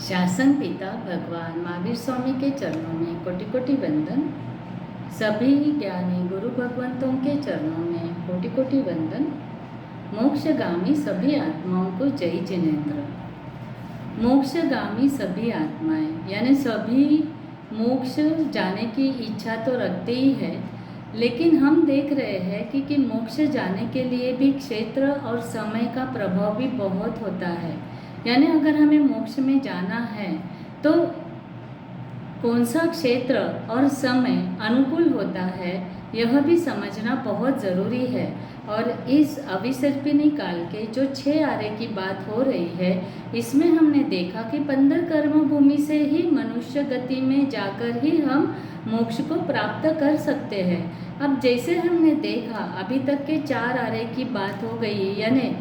शासन पिता भगवान महावीर स्वामी के चरणों में कोटि कोटि वंदन। सभी ज्ञानी गुरु भगवंतों के चरणों में कोटि कोटि वंदन। मोक्षगामी सभी आत्माओं को जय जिनेन्द्र। मोक्षगामी सभी आत्माएं यानी सभी मोक्ष जाने की इच्छा तो रखते ही है, लेकिन हम देख रहे हैं कि मोक्ष जाने के लिए भी क्षेत्र और समय का प्रभाव भी बहुत होता है। यानी अगर हमें मोक्ष में जाना है तो कौन सा क्षेत्र और समय अनुकूल होता है, यह भी समझना बहुत ज़रूरी है। और इस अविसर्पिणी काल के जो 6 आरे की बात हो रही है, इसमें हमने देखा कि 15 कर्म भूमि से ही मनुष्य गति में जाकर ही हम मोक्ष को प्राप्त कर सकते हैं। अब जैसे हमने देखा अभी तक के 4 आरे की बात हो गई, यानी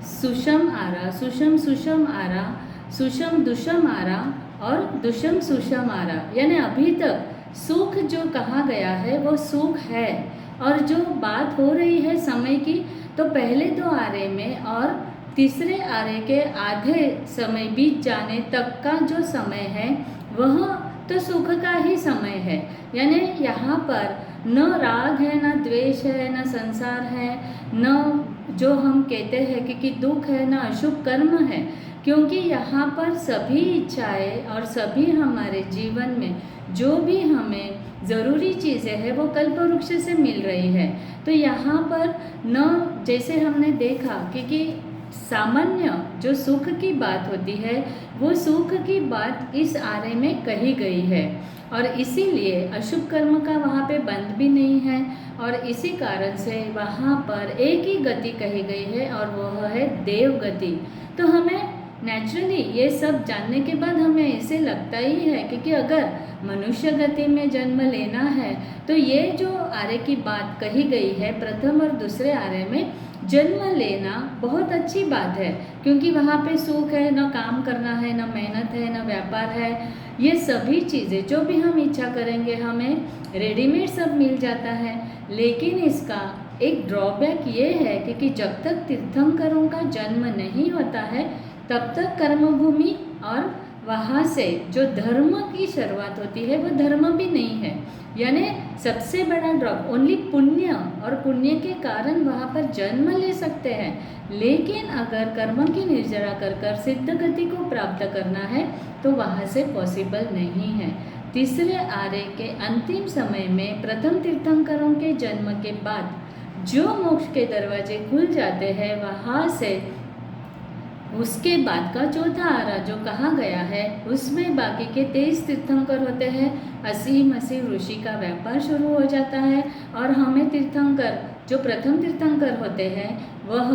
सुषम आरा, सुषम सुषम आरा, सुषम दुषम आरा और दुषम सुषम आरा। यानी अभी तक सुख जो कहा गया है वो सुख है, और जो बात हो रही है समय की, तो पहले 2 आरे में और तीसरे आरे के आधे समय बीत जाने तक का जो समय है वह तो सुख का ही समय है। यानी यहाँ पर न राग है, न द्वेष है, न संसार है, न जो हम कहते हैं कि दुख है, न अशुभ कर्म है, क्योंकि यहाँ पर सभी इच्छाएं और सभी हमारे जीवन में जो भी हमें ज़रूरी चीज़ें हैं वो कल्पवृक्ष से मिल रही है। तो यहाँ पर न जैसे हमने देखा कि सामान्य जो सुख की बात होती है वो सुख की बात इस आरे में कही गई है, और इसीलिए अशुभ कर्म का वहाँ पे बंध भी नहीं है, और इसी कारण से वहाँ पर एक ही गति कही गई है और वह है देव गति। तो हमें नेचुरली ये सब जानने के बाद हमें ऐसे लगता ही है कि अगर मनुष्य गति में जन्म लेना है तो ये जो आरे की बात कही गई है प्रथम और दूसरे आरे में जन्म लेना बहुत अच्छी बात है, क्योंकि वहाँ पे सुख है, न काम करना है, न मेहनत है, न व्यापार है। ये सभी चीज़ें जो भी हम इच्छा करेंगे हमें रेडीमेड सब मिल जाता है। लेकिन इसका एक ड्रॉबैक ये है कि जब तक तीर्थंकरों का जन्म नहीं होता है तब तक कर्मभूमि और वहाँ से जो धर्म की शुरुआत होती है वो धर्म भी नहीं है। यानी सबसे बड़ा ड्रॉप ओनली पुण्य, और पुण्य के कारण वहाँ पर जन्म ले सकते हैं। लेकिन अगर कर्म की निर्जरा कर सिद्ध गति को प्राप्त करना है तो वहाँ से पॉसिबल नहीं है। तीसरे आरे के अंतिम समय में प्रथम तीर्थंकरों के जन्म के बाद जो मोक्ष के दरवाजे खुल जाते हैं, वहाँ से उसके बाद का चौथा आरा जो कहा गया है उसमें बाकी के 23 तीर्थंकर होते हैं। असीम ऋषि का व्यापार शुरू हो जाता है, और हमें तीर्थंकर जो प्रथम तीर्थंकर होते हैं वह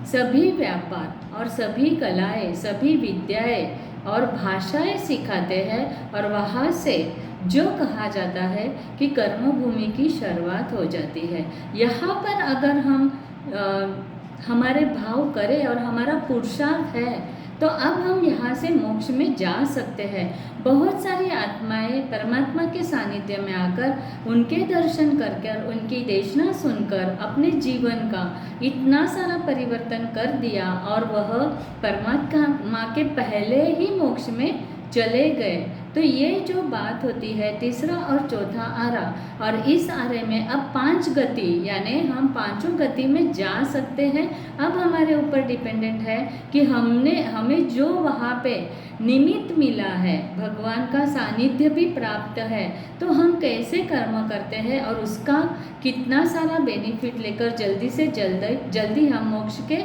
सभी व्यापार और सभी कलाएं, सभी विद्याएं और भाषाएं सिखाते हैं, और वहाँ से जो कहा जाता है कि कर्मभूमि की शुरुआत हो जाती है। यहाँ पर अगर हम हमारे भाव करें और हमारा पुरुषार्थ है तो अब हम यहाँ से मोक्ष में जा सकते हैं। बहुत सारी आत्माएं परमात्मा के सानिध्य में आकर उनके दर्शन करके और उनकी देशना सुनकर अपने जीवन का इतना सारा परिवर्तन कर दिया, और वह परमात्मा के पहले ही मोक्ष में चले गए। तो ये जो बात होती है तीसरा और चौथा आरा, और इस आरे में अब 5 गति यानी हम 5 गति में जा सकते हैं। अब हमारे ऊपर डिपेंडेंट है कि हमें जो वहाँ पे निमित्त मिला है, भगवान का सानिध्य भी प्राप्त है, तो हम कैसे कर्म करते हैं और उसका कितना सारा बेनिफिट लेकर जल्दी से जल्दी हम मोक्ष के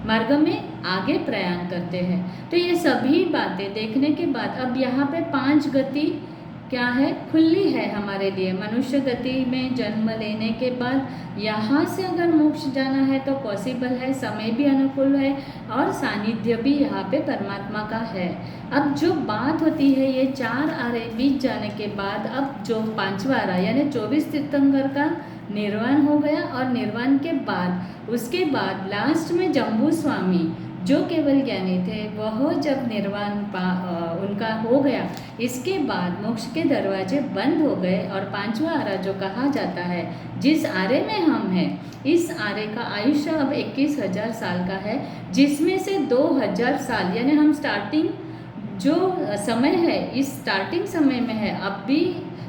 मार्ग में आगे प्रयाण करते हैं। तो ये सभी बातें देखने के बाद अब यहाँ पे 5 गति क्या है, खुली है हमारे लिए। मनुष्य गति में जन्म लेने के बाद यहाँ से अगर मोक्ष जाना है तो पॉसिबल है, समय भी अनुकूल है और सानिध्य भी यहाँ पे परमात्मा का है। अब जो बात होती है ये 4 आरे बीत जाने के बाद अब जो 5वां आरा यानी 24 तीर्थंकर का निर्वाण हो गया, और निर्वाण के बाद उसके बाद लास्ट में जम्बू स्वामी जो केवल ज्ञानी थे वह जब निर्वाण उनका हो गया, इसके बाद मोक्ष के दरवाजे बंद हो गए, और 5वां आरा जो कहा जाता है जिस आरे में हम हैं, इस आरे का आयुष्य अब 21,000 साल का है, जिसमें से 2,000 साल यानी हम स्टार्टिंग जो समय है इस स्टार्टिंग समय में है, अब भी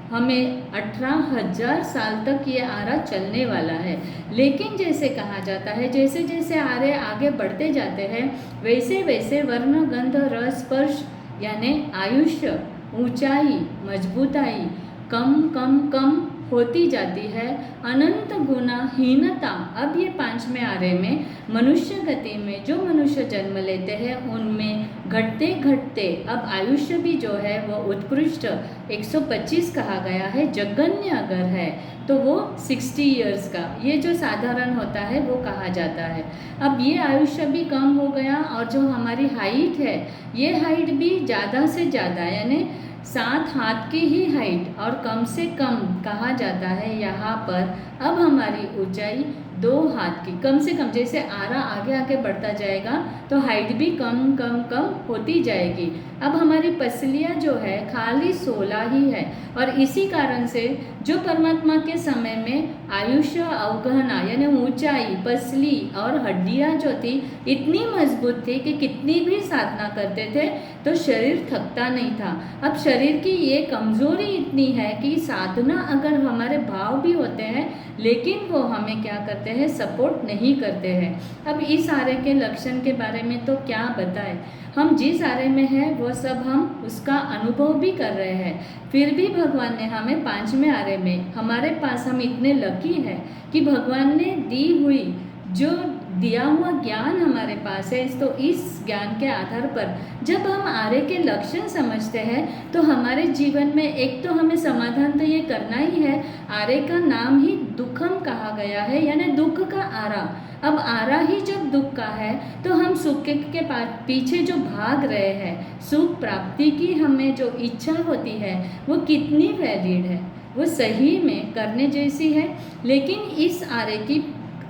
हमें 18,000 साल तक ये आरा चलने वाला है। लेकिन जैसे कहा जाता है, जैसे जैसे आरे आगे बढ़ते जाते हैं वैसे वैसे वर्ण गंध रस स्पर्श यानी आयुष्य, ऊंचाई, मजबूताई कम कम कम होती जाती है। अनंत गुना हीनता, अब ये 5वें आरे में मनुष्य गति में जो मनुष्य जन्म लेते हैं उनमें घटते घटते अब आयुष्य भी जो है वो उत्कृष्ट 125 कहा गया है। जगन्य अगर है तो वो 60 ईयर्स का, ये जो साधारण होता है वो कहा जाता है। अब ये आयुष्य भी कम हो गया और जो हमारी हाइट है ये हाइट भी ज़्यादा से ज़्यादा यानी 7 हाथ की ही हाइट और कम से कम कहा जाता है यहाँ पर। अब हमारी ऊंचाई 2 हाथ की कम से कम, जैसे आरा आगे आगे बढ़ता जाएगा तो हाइट भी कम कम कम होती जाएगी। अब हमारी पसलियाँ जो है खाली 16 ही है और इसी कारण से जो परमात्मा के समय में आयुष्य अवगहना यानी ऊंचाई, पसली और हड्डियाँ जो थी इतनी मजबूत थी कि कितनी भी साधना करते थे तो शरीर थकता नहीं था। अब शरीर की ये कमज़ोरी इतनी है कि साधना अगर हमारे भाव भी होते हैं लेकिन वो हमें क्या करते हैं, सपोर्ट नहीं करते हैं। अब इस आरे के लक्षण के बारे में तो क्या बताएं, हम जिस आरे में हैं वो सब हम उसका अनुभव भी कर रहे हैं। फिर भी भगवान ने हमें 5वें आरे में, हमारे पास हम इतने लकी हैं कि भगवान ने दी हुई जो दिया हुआ ज्ञान हमारे पास है, तो इस ज्ञान के आधार पर जब हम आरे के लक्षण समझते हैं तो हमारे जीवन में एक तो हमें समाधान तो ये करना ही है। आरे का नाम ही दुखम कहा गया है यानी दुख का आरा। अब आरा ही जब दुख का है तो हम सुख के पीछे जो भाग रहे हैं, सुख प्राप्ति की हमें जो इच्छा होती है वो कितनी वैलिड है, वो सही में करने जैसी है। लेकिन इस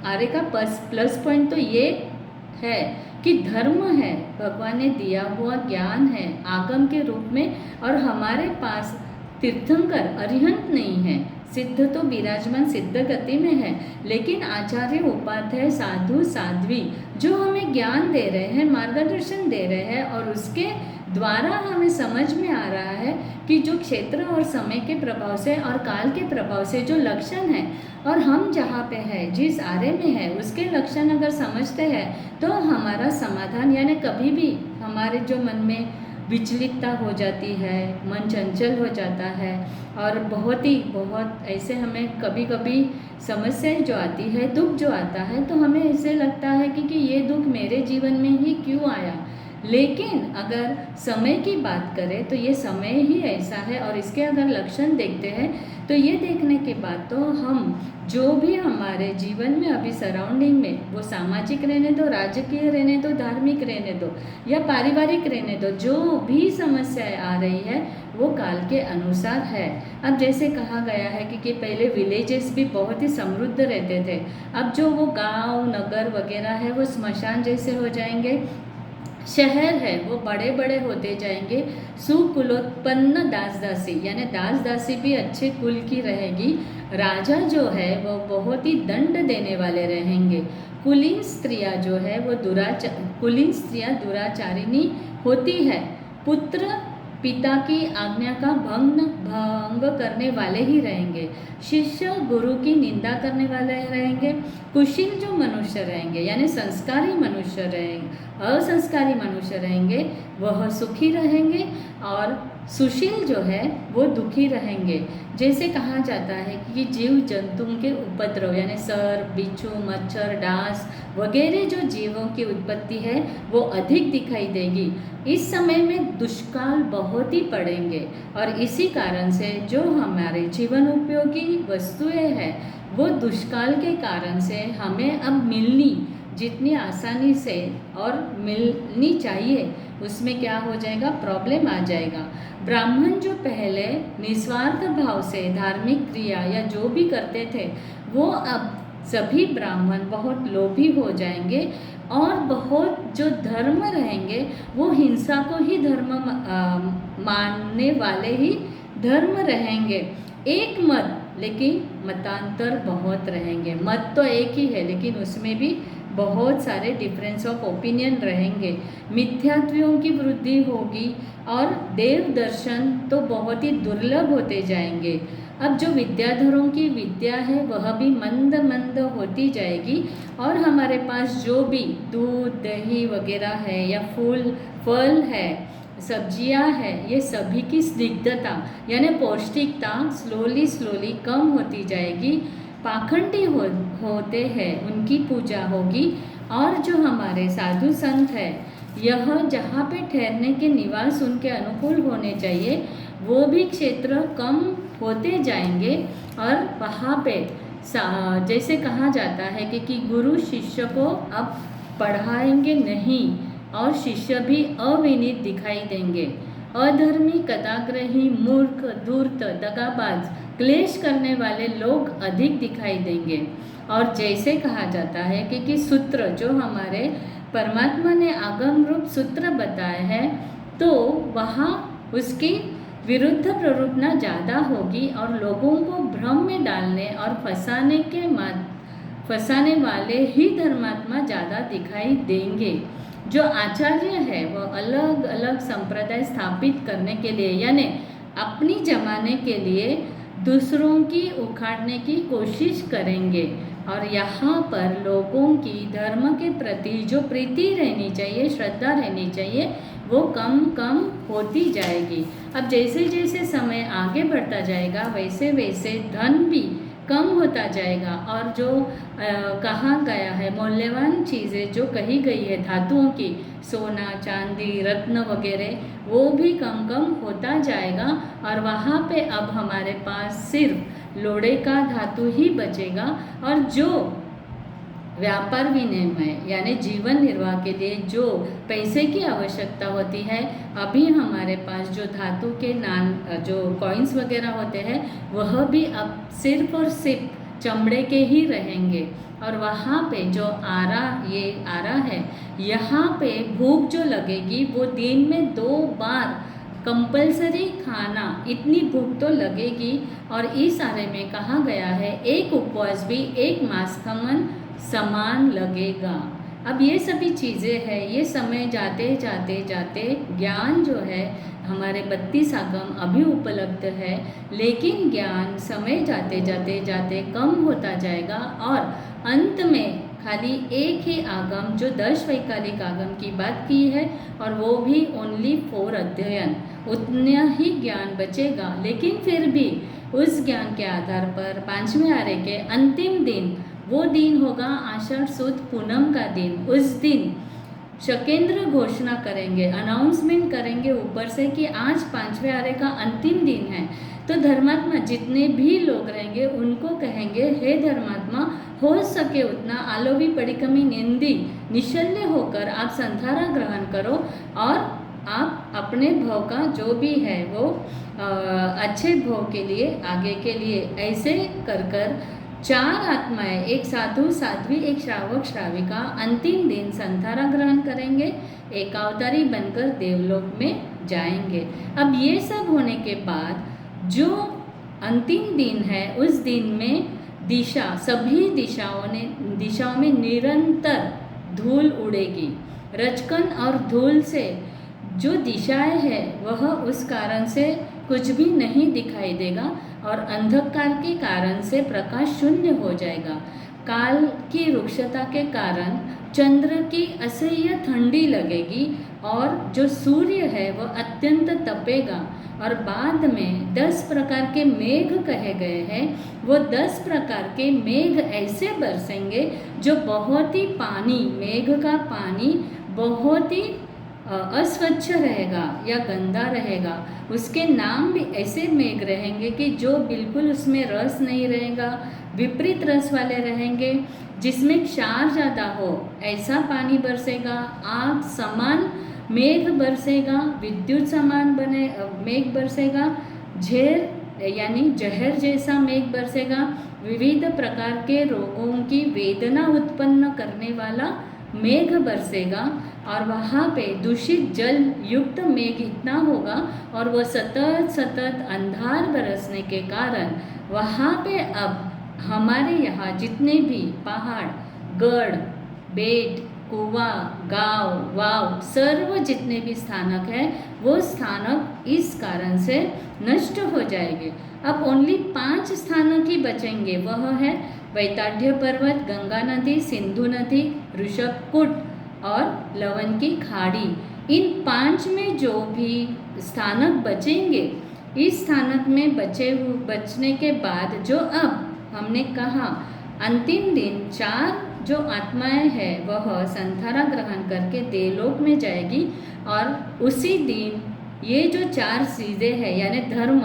आरे का प्लस पॉइंट तो ये है कि धर्म है, भगवान ने दिया हुआ ज्ञान है आगम के रूप में और हमारे पास तीर्थंकर अरिहंत नहीं है। सिद्ध तो विराजमान सिद्ध गति में है, लेकिन आचार्य उपाध्याय साधु साध्वी जो हमें ज्ञान दे रहे हैं, मार्गदर्शन दे रहे हैं और उसके द्वारा हमें समझ में आ रहा है कि जो क्षेत्र और समय के प्रभाव से और काल के प्रभाव से जो लक्षण है और हम जहाँ पे है जिस आरे में है उसके लक्षण अगर समझते हैं तो हमारा समाधान यानी कभी भी हमारे जो मन में विचलितता हो जाती है, मन चंचल हो जाता है और बहुत ऐसे हमें कभी कभी समस्याएं जो आती है, दुख जो आता है तो हमें ऐसे लगता है कि ये दुख मेरे जीवन में ही क्यों आया। लेकिन अगर समय की बात करें तो ये समय ही ऐसा है और इसके अगर लक्षण देखते हैं तो ये देखने के बाद तो हम जो भी हमारे जीवन में अभी सराउंडिंग में, वो सामाजिक रहने दो, राजकीय रहने दो, धार्मिक रहने दो या पारिवारिक रहने दो, जो भी समस्याएं आ रही है वो काल के अनुसार है। अब जैसे कहा गया है कि पहले विलेजेस भी बहुत ही समृद्ध रहते थे, अब जो वो गांव नगर वगैरह है वो स्मशान जैसे हो जाएंगे, शहर है वो बड़े बड़े होते जाएंगे। सुकुलोत्पन्न दास दासी यानी दास दासी भी अच्छे कुल की रहेगी। राजा जो है वो बहुत ही दंड देने वाले रहेंगे। कुलीन स्त्रियाँ जो है वो कुलीन स्त्रियाँ दुराचारिणी होती है। पुत्र पिता की आज्ञा का भंग करने वाले ही रहेंगे। शिष्य गुरु की निंदा करने वाले रहेंगे। कुशील जो मनुष्य रहेंगे यानी संस्कारी मनुष्य रहेंगे, असंस्कारी मनुष्य रहेंगे वह सुखी रहेंगे और सुशील जो है वो दुखी रहेंगे। जैसे कहा जाता है कि जीव जंतुओं के उपद्रव यानी सर्प, बिच्छू, मच्छर, डांस वगैरह जो जीवों की उत्पत्ति है वो अधिक दिखाई देगी। इस समय में दुष्काल बहुत ही पड़ेंगे और इसी कारण से जो हमारे जीवन उपयोगी वस्तुएं हैं वो दुष्काल के कारण से हमें अब मिलनी जितनी आसानी से और मिलनी चाहिए उसमें क्या हो जाएगा, प्रॉब्लम आ जाएगा। ब्राह्मण जो पहले निस्वार्थ भाव से धार्मिक क्रिया या जो भी करते थे वो अब सभी ब्राह्मण बहुत लोभी हो जाएंगे और बहुत जो धर्म रहेंगे वो हिंसा को ही धर्म मानने वाले ही धर्म रहेंगे। एक मत लेकिन मतांतर बहुत रहेंगे। मत तो एक ही है लेकिन उसमें भी बहुत सारे डिफरेंस ऑफ ओपिनियन रहेंगे, मिथ्यात्वियों की वृद्धि होगी और देव दर्शन तो बहुत ही दुर्लभ होते जाएंगे। अब जो विद्याधरों की विद्या है वह भी मंद मंद होती जाएगी और हमारे पास जो भी दूध दही वगैरह है या फल है, सब्जियां है, ये सभी की स्निग्धता यानी पौष्टिकता स्लोली कम होती जाएगी। पाखंडी होते हैं उनकी पूजा होगी और जो हमारे साधु संत है यह जहाँ पे ठहरने के निवास उनके अनुकूल होने चाहिए वो भी क्षेत्र कम होते जाएंगे और वहाँ पे जैसे कहा जाता है कि गुरु शिष्य को अब पढ़ाएंगे नहीं और शिष्य भी अविनीत दिखाई देंगे। अधर्मी, कदाग्रही, मूर्ख, धूर्त, दगाबाज, क्लेश करने वाले लोग अधिक दिखाई देंगे। और जैसे कहा जाता है कि सूत्र जो हमारे परमात्मा ने आगम रूप सूत्र बताए हैं तो वहाँ उसकी विरुद्ध प्ररूपना ज़्यादा होगी और लोगों को भ्रम में डालने और फंसाने वाले ही धर्मात्मा ज़्यादा दिखाई देंगे। जो आचार्य है वह अलग अलग संप्रदाय स्थापित करने के लिए यानी अपनी जमाने के लिए दूसरों की उखाड़ने की कोशिश करेंगे और यहाँ पर लोगों की धर्म के प्रति जो प्रीति रहनी चाहिए, श्रद्धा रहनी चाहिए, वो कम कम होती जाएगी। अब जैसे जैसे समय आगे बढ़ता जाएगा वैसे वैसे धन भी कम होता जाएगा और जो कहा गया है मूल्यवान चीज़ें जो कही गई है धातुओं की, सोना, चांदी, रत्न वगैरह, वो भी कम कम होता जाएगा और वहाँ पे अब हमारे पास सिर्फ लोड़े का धातु ही बचेगा और जो व्यापार विनिमय यानी जीवन निर्वाह के लिए जो पैसे की आवश्यकता होती है, अभी हमारे पास जो धातु के जो कॉइन्स वगैरह होते हैं वह भी अब सिर्फ और सिर्फ चमड़े के ही रहेंगे। और वहाँ पे जो आरा है, यहाँ पे भूख जो लगेगी वो दिन में 2 बार कंपलसरी खाना, इतनी भूख तो लगेगी। और इस आरे में कहा गया है एक उपवास भी 1 मास खमन समान लगेगा। अब ये सभी चीज़ें हैं, ये समय जाते जाते जाते ज्ञान जो है हमारे 32 आगम अभी उपलब्ध है, लेकिन ज्ञान समय जाते जाते जाते कम होता जाएगा और अंत में खाली एक ही आगम जो 10 वैकालिक आगम की बात की है और वो भी ओनली 4 अध्ययन, उतना ही ज्ञान बचेगा। लेकिन फिर भी उस ज्ञान के आधार पर 5वें आरे के अंतिम दिन, वो दिन होगा आषाढ़ सुद पूनम का दिन। उस दिन शकेंद्र घोषणा करेंगे, अनाउंसमेंट करेंगे ऊपर से कि आज 5वें आरे का अंतिम दिन है। तो धर्मात्मा जितने भी लोग रहेंगे उनको कहेंगे, हे धर्मात्मा, हो सके उतना आलोवी पड़िकमी निंदी निशल्य होकर आप संथारा ग्रहण करो और आप अपने भव का जो भी है वो अच्छे भव के लिए, आगे के लिए ऐसे कर 4 आत्माएं, एक साधु साध्वी, एक श्रावक श्राविका अंतिम दिन संथारा ग्रहण करेंगे, एक अवतारी बनकर देवलोक में जाएंगे। अब ये सब होने के बाद जो अंतिम दिन है उस दिन में सभी दिशाओं में निरंतर धूल उड़ेगी। रचकन और धूल से जो दिशाएं है वह उस कारण से कुछ भी नहीं दिखाई देगा और अंधकार के कारण से प्रकाश शून्य हो जाएगा। काल की रुक्षता के कारण चंद्र की असह्य ठंडी लगेगी और जो सूर्य है वह अत्यंत तपेगा और बाद में 10 प्रकार के मेघ कहे गए हैं। वो 10 प्रकार के मेघ ऐसे बरसेंगे जो बहुत ही मेघ का पानी बहुत ही अस्वच्छ रहेगा या गंदा रहेगा। उसके नाम भी ऐसे मेघ रहेंगे कि जो बिल्कुल उसमें रस नहीं रहेगा, विपरीत रस वाले रहेंगे, जिसमें क्षार ज़्यादा हो ऐसा पानी बरसेगा। आग समान मेघ बरसेगा, विद्युत समान मेघ बरसेगा, झेर यानी जहर जैसा मेघ बरसेगा, विविध प्रकार के रोगों की वेदना उत्पन्न करने वाला मेघ बरसेगा और वहाँ पे दूषित जल युक्त मेघ इतना होगा और वह सतत अंधार बरसने के कारण वहाँ पे अब हमारे यहाँ जितने भी पहाड़, गढ़, बेट, कुआं, गांव, वाव सर्व जितने भी स्थानक है वो स्थानक इस कारण से नष्ट हो जाएंगे। अब ओनली 5 स्थानक ही बचेंगे, वह है वैताढ़्य पर्वत, गंगा नदी, सिंधु नदी, ऋषभकूट और लवन की खाड़ी। इन 5 में जो भी स्थानक बचेंगे, इस स्थानक में बचने के बाद जो अब हमने कहा अंतिम दिन 4 जो आत्माएं हैं वह संथारा ग्रहण करके देवलोक में जाएगी। और उसी दिन ये जो 4 चीज़ें हैं यानी धर्म,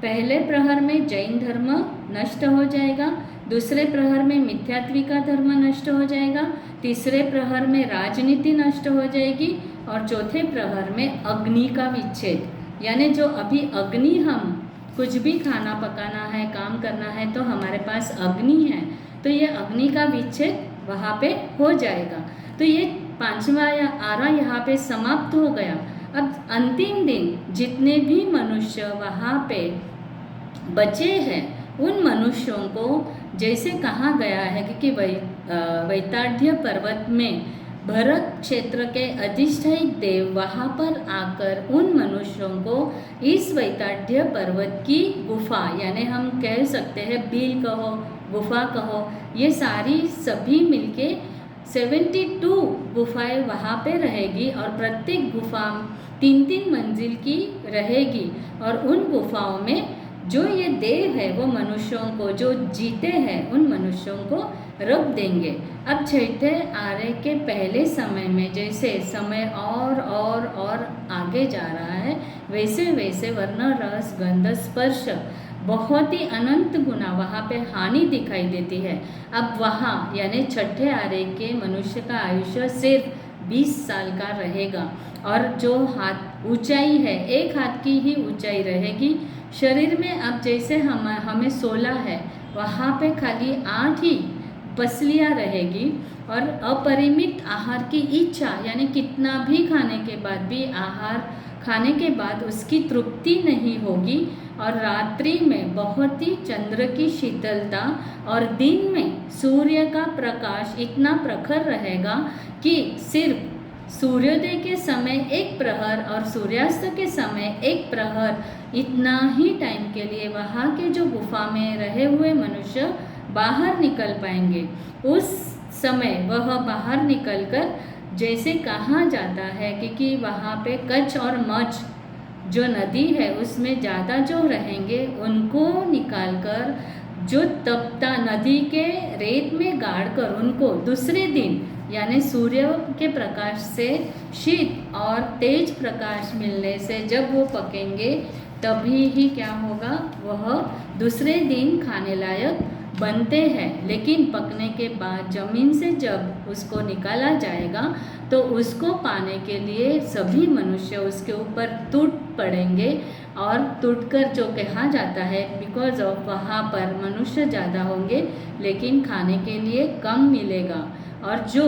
पहले प्रहर में जैन धर्म नष्ट हो जाएगा, दूसरे प्रहर में मिथ्यात्व का धर्म नष्ट हो जाएगा, तीसरे प्रहर में राजनीति नष्ट हो जाएगी और चौथे प्रहर में अग्नि का विच्छेद, यानी जो अभी अग्नि हम कुछ भी खाना पकाना है, काम करना है तो हमारे पास अग्नि है, तो ये अग्नि का विच्छेद वहाँ पे हो जाएगा। तो ये 5वां आरा यहाँ पे समाप्त हो गया। अब अंतिम दिन जितने भी मनुष्य वहाँ पे बचे हैं उन मनुष्यों को जैसे कहा गया है कि वैताढ़्य पर्वत में भरत क्षेत्र के अधिष्ठायी देव वहाँ पर आकर उन मनुष्यों को इस वैताढ़्य पर्वत की गुफा, यानी हम कह सकते हैं बिल कहो, गुफा कहो, ये सारी सभी मिलके 72 गुफाएं वहाँ पे रहेगी और प्रत्येक गुफा 3-3 मंजिल की रहेगी। और उन गुफाओं में जो ये देव है वो मनुष्यों को, जो जीते हैं उन मनुष्यों को रख देंगे। अब छठे आरे के पहले समय में जैसे समय और आगे जा रहा है, वैसे वैसे वर्ण रस गंध स्पर्श बहुत ही अनंत गुना वहाँ पे हानि दिखाई देती है। अब वहाँ यानी छठे आरे के मनुष्य का आयुष्य सिर्फ 20 साल का रहेगा और जो हाथ ऊंचाई है 1 हाथ की ही ऊंचाई रहेगी। शरीर में अब जैसे हमें 16 है, वहाँ पे खाली 8 ही पसलियाँ रहेगी और अपरिमित आहार की इच्छा, यानी कितना भी खाने के बाद भी आहार खाने के बाद उसकी तृप्ति नहीं होगी। और रात्रि में बहुत ही चंद्र की शीतलता और दिन में सूर्य का प्रकाश इतना प्रखर रहेगा कि सिर्फ सूर्योदय के समय 1 प्रहर और सूर्यास्त के समय 1 प्रहर, इतना ही टाइम के लिए वहाँ के जो गुफा में रहे हुए मनुष्य बाहर निकल पाएंगे। उस समय वह बाहर निकलकर जैसे कहा जाता है कि वहाँ पे कच्छ और मच्छ जो नदी है उसमें ज़्यादा जो रहेंगे उनको निकालकर जो तपता नदी के रेत में गाड़कर उनको दूसरे दिन यानी सूर्य के प्रकाश से शीत और तेज प्रकाश मिलने से जब वो पकेंगे तभी ही क्या होगा, वह दूसरे दिन खाने लायक बनते हैं। लेकिन पकने के बाद ज़मीन से जब उसको निकाला जाएगा तो उसको पाने के लिए सभी मनुष्य उसके ऊपर टूट पड़ेंगे और टूटकर जो कहा जाता है बिकॉज ऑफ वहाँ पर मनुष्य ज़्यादा होंगे लेकिन खाने के लिए कम मिलेगा। और जो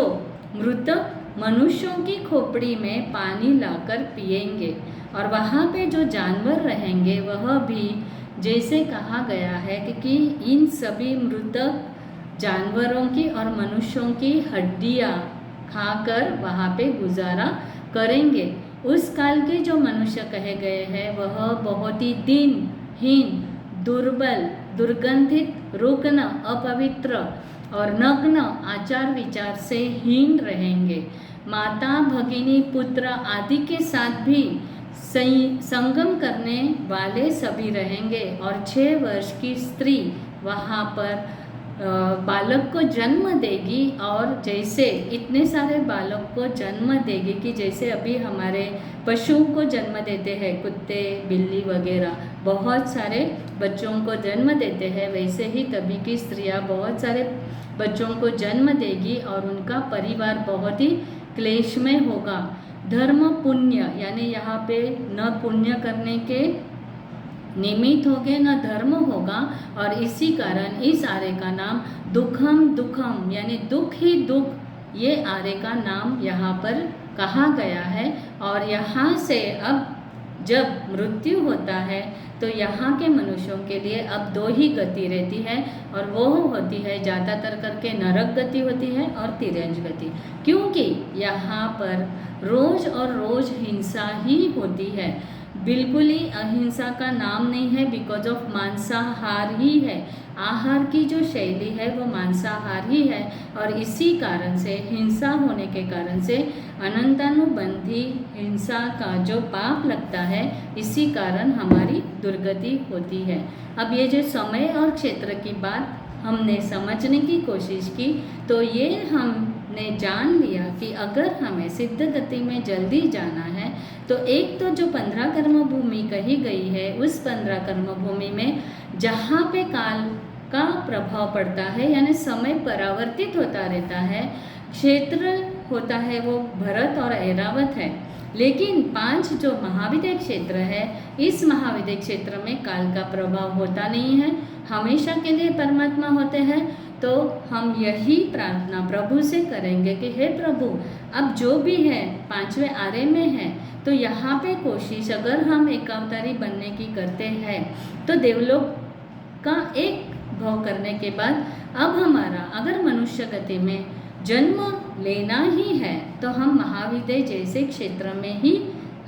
मृतक मनुष्यों की खोपड़ी में पानी लाकर पिएंगे और वहाँ पे जो जानवर रहेंगे वह भी जैसे कहा गया है कि इन सभी मृतक जानवरों की और मनुष्यों की हड्डियाँ खाकर वहाँ पे गुजारा करेंगे। उस काल के जो मनुष्य कहे गए हैं वह बहुत ही दीनहीन, दुर्बल, दुर्गंधित, रुग्ण, अपवित्र और नग्न आचार विचार से हीन रहेंगे। माता, भगिनी, पुत्र आदि के साथ भी संगम करने वाले सभी रहेंगे। और 6 वर्ष की स्त्री वहाँ पर बालक को जन्म देगी और जैसे इतने सारे बालक को जन्म देगी कि जैसे अभी हमारे पशुओं को जन्म देते हैं, कुत्ते, बिल्ली वगैरह बहुत सारे बच्चों को जन्म देते हैं, वैसे ही तभी की स्त्रियां बहुत सारे बच्चों को जन्म देगी और उनका परिवार बहुत ही क्लेशमय होगा। धर्म पुण्य यानी यहाँ पे न पुण्य करने के निमित्त होगे न धर्म होगा और इसी कारण इस आर्य का नाम दुखम यानी दुख ही दुख, ये आर्य का नाम यहाँ पर कहा गया है। और यहाँ से अब जब मृत्यु होता है तो यहाँ के मनुष्यों के लिए अब दो ही गति रहती है, और वो होती है ज़्यादातर करके नरक गति होती है और तिरंज गति, क्योंकि यहाँ पर रोज़ और रोज़ हिंसा ही होती है। बिल्कुल ही अहिंसा का नाम नहीं है, बिकॉज ऑफ मांसाहार ही है। आहार की जो शैली है वो मांसाहार ही है, और इसी कारण से हिंसा होने के कारण से अनंतानुबंधी हिंसा का जो पाप लगता है, इसी कारण हमारी दुर्गति होती है। अब ये जो समय और क्षेत्र की बात हमने समझने की कोशिश की, तो ये हमने जान लिया कि अगर हमें सिद्ध गति में जल्दी जाना है तो एक तो जो 15 कर्म भूमि कही गई है, उस 15 कर्म भूमि में जहाँ पे काल का प्रभाव पड़ता है, यानी समय परावर्तित होता रहता है, क्षेत्र होता है वो भरत और ऐरावत है, लेकिन 5 जो महाविद्य क्षेत्र है, इस महाविद्य क्षेत्र में काल का प्रभाव होता नहीं है, हमेशा के लिए परमात्मा होते हैं। तो हम यही प्रार्थना प्रभु से करेंगे कि हे प्रभु, अब जो भी है 5वें आरे में है, तो यहाँ पे कोशिश अगर हम एक अवतारी बनने की करते हैं तो देवलोक का एक भाव करने के बाद अब हमारा अगर मनुष्य गति में जन्म लेना ही है तो हम महाविद्य जैसे क्षेत्र में ही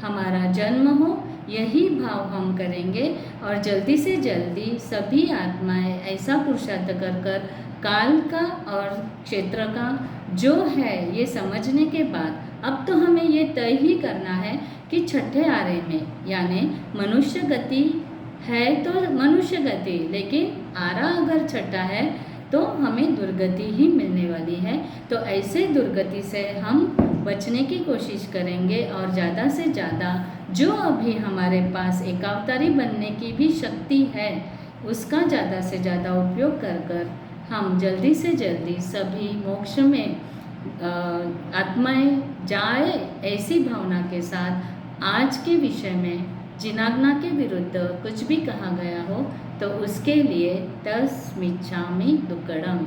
हमारा जन्म हो, यही भाव हम करेंगे और जल्दी से जल्दी सभी आत्माएं ऐसा पुरुषार्थ कर कर काल का और क्षेत्र का जो है ये समझने के बाद अब तो हमें ये तय ही करना है कि छठे आरे में, यानी मनुष्य गति है तो मनुष्य गति, लेकिन आरा अगर छठा है तो हमें दुर्गति ही मिलने वाली है। तो ऐसे दुर्गति से हम बचने की कोशिश करेंगे और ज़्यादा से ज़्यादा जो अभी हमारे पास एक अवतारी बनने की भी शक्ति है, उसका ज़्यादा से ज़्यादा उपयोग कर कर हम जल्दी से जल्दी सभी मोक्ष में आत्माएं जाए, ऐसी भावना के साथ आज के विषय में जिनाग्ना के विरुद्ध कुछ भी कहा गया हो तो उसके लिए तस्मिच्छामि दुक्कडम।